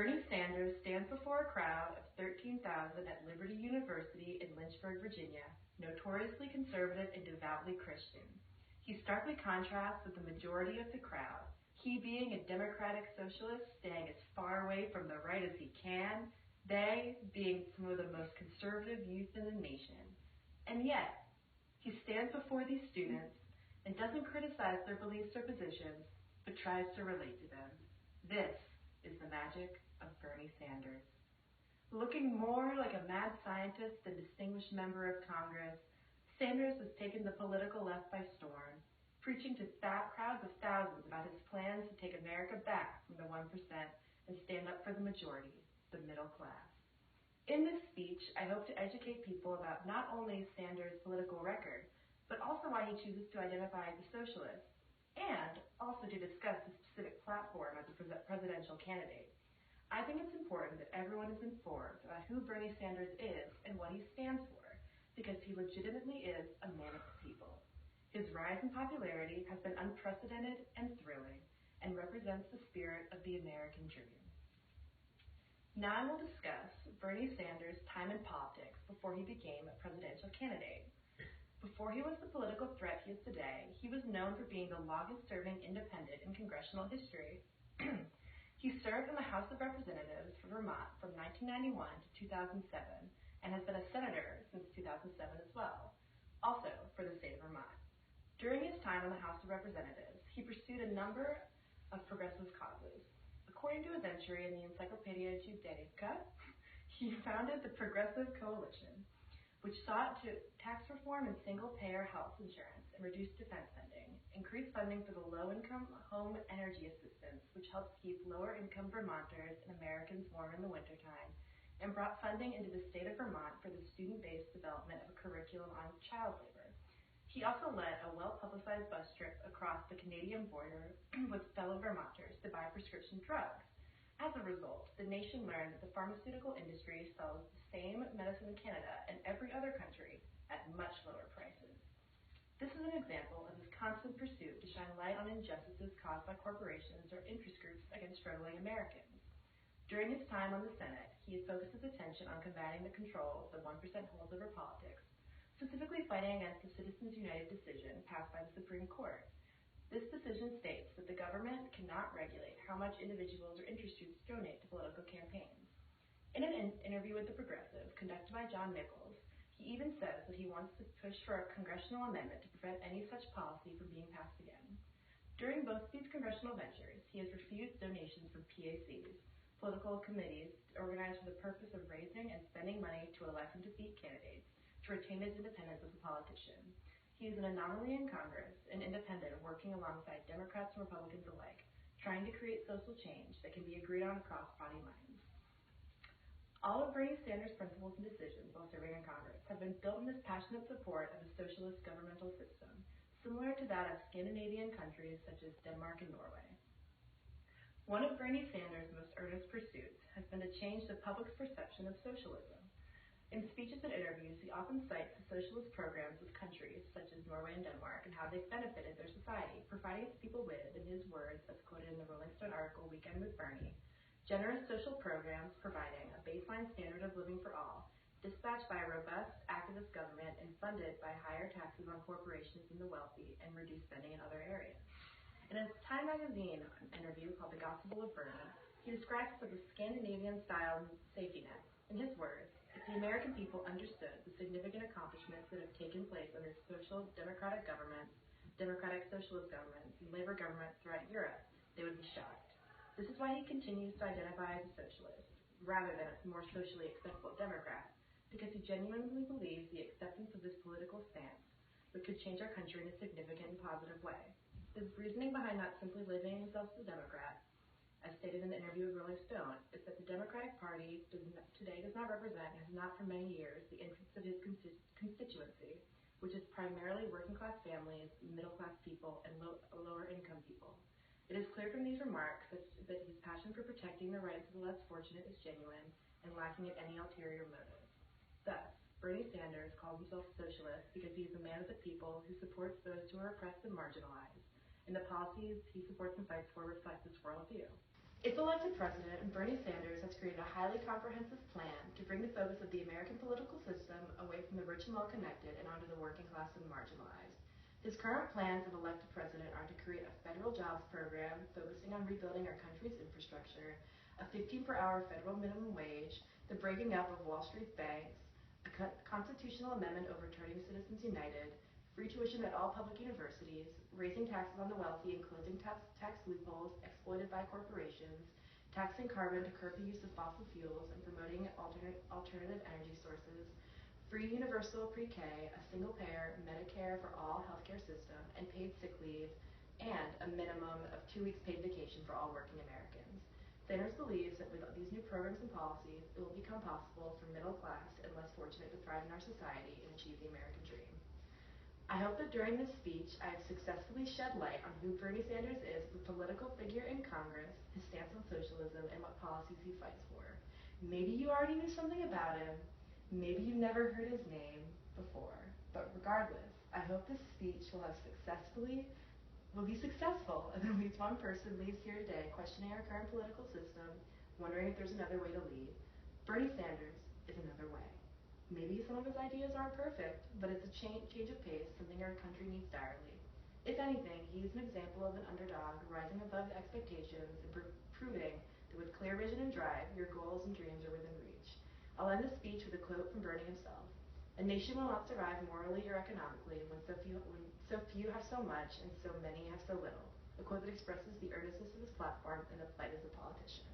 Bernie Sanders stands before a crowd of 13,000 at Liberty University in Lynchburg, Virginia, notoriously conservative and devoutly Christian. He starkly contrasts with the majority of the crowd, he being a democratic socialist staying as far away from the right as he can, they being some of the most conservative youth in the nation. And yet, he stands before these students and doesn't criticize their beliefs or positions, but tries to relate to them. This is the magic of Bernie Sanders. Looking more like a mad scientist than distinguished member of Congress, Sanders has taken the political left by storm, preaching to crowds of thousands about his plans to take America back from the 1% and stand up for the majority, the middle class. In this speech, I hope to educate people about not only Sanders' political record, but also why he chooses to identify as a socialist, and also to discuss his specific platform as a presidential candidate. I think it's important that everyone is informed about who Bernie Sanders is and what he stands for, because he legitimately is a man of the people. His rise in popularity has been unprecedented and thrilling, and represents the spirit of the American dream. Now I will discuss Bernie Sanders' time in politics before he became a presidential candidate. Before he was the political threat he is today, he was known for being the longest-serving independent in congressional history. He served in the House of Representatives for Vermont from 1991 to 2007 and has been a senator since 2007 as well, also for the state of Vermont. During his time in the House of Representatives, he pursued a number of progressive causes. According to his entry in the Encyclopedia Judaica, he founded the Progressive Coalition, which sought to tax reform and single-payer health insurance and reduce defense spending, increase funding for the low-income home energy assistance, which helps keep lower-income Vermonters and Americans warm in the wintertime, and brought funding into the state of Vermont for the student-based development of a curriculum on child labor. He also led a well-publicized bus trip across the Canadian border with fellow Vermonters to buy prescription drugs. As a result, the nation learned that the pharmaceutical industry sells the same medicine in Canada and every other country at much lower prices. This is an example of his constant pursuit to shine light on injustices caused by corporations or interest groups against struggling Americans. During his time on the Senate, he had focused his attention on combating the control of the 1% holdover politics, specifically fighting against the Citizens United decision passed by the Supreme Court. This decision states that the government cannot regulate how much individuals or interest groups donate to political campaigns. In an interview with The Progressive, conducted by John Nichols, he even says that he wants to push for a congressional amendment to prevent any such policy from being passed again. During both these congressional ventures, he has refused donations from PACs, political committees organized for the purpose of raising and spending money to elect and defeat candidates, to retain his independence as a politician. He is an anomaly in Congress, an independent working alongside Democrats and Republicans alike, trying to create social change that can be agreed on across party lines. All of Bernie Sanders' principles and decisions while serving in Congress have been built on his passionate support of a socialist governmental system, similar to that of Scandinavian countries such as Denmark and Norway. One of Bernie Sanders' most earnest pursuits has been to change the public's perception of socialism. In speeches and interviews, he often cites the socialist programs of countries such as Norway and Denmark and how they've benefited their society, providing its people with, in his words, as quoted in the Rolling Stone article Weekend with Bernie, generous social programs providing a baseline standard of living for all, dispatched by a robust, activist government and funded by higher taxes on corporations and the wealthy and reduced spending in other areas. In a Time magazine interview called The Gospel of Bernie, he describes it as a Scandinavian-style safety net. In his words, if the American people understood the significant accomplishments that have taken place under social democratic governments, democratic socialist governments, and labor governments throughout Europe, they would be shocked. This is why he continues to identify as a socialist, rather than a more socially acceptable Democrat, because he genuinely believes the acceptance of this political stance that could change our country in a significant and positive way. His reasoning behind not simply labeling himself as a Democrat, as stated in the interview with Rolling Stone, is that the Democratic Party today does not represent and has not for many years the interests of his constituency, which is primarily working-class families, middle-class people, and lower-income people. It is clear from these remarks that his passion for protecting the rights of the less fortunate is genuine and lacking in any ulterior motive. Thus, Bernie Sanders calls himself a socialist because he is a man of the people who supports those who are oppressed and marginalized, and the policies he supports and fights for reflect this worldview. If elected president, Bernie Sanders has created a highly comprehensive plan to bring the focus of the American political system away from the rich and well-connected and onto the working class and marginalized. His current plans if elected president are to create a federal jobs program focusing on rebuilding our country's infrastructure, a 15 per hour federal minimum wage, the breaking up of Wall Street banks, a constitutional amendment overturning Citizens United, free tuition at all public universities, raising taxes on the wealthy and closing tax loopholes exploited by corporations, taxing carbon to curb the use of fossil fuels and promoting alternative energy sources, free universal pre-K, a single-payer Medicare for all healthcare system, and paid sick leave, and a minimum of 2 weeks paid vacation for all working Americans. Sanders believes that with these new programs and policies, it will become possible for middle class and less fortunate to thrive in our society and achieve the American dream. I hope that during this speech, I have successfully shed light on who Bernie Sanders is as a political figure in Congress, his stance on socialism, and what policies he fights for. Maybe you already knew something about him. Maybe you never heard his name before. But regardless, I hope this speech will be successful, and at least one person leaves here today questioning our current political system, wondering if there's another way to lead. Bernie Sanders is another way. Maybe some of his ideas aren't perfect, but it's a change of pace, something our country needs direly. If anything, he's an example of an underdog rising above expectations and proving that with clear vision and drive, your goals and dreams are within reach. I'll end the speech with a quote from Bernie himself. A nation will not survive morally or economically when so few have so much and so many have so little. A quote that expresses the earnestness of his platform and the plight as a politician.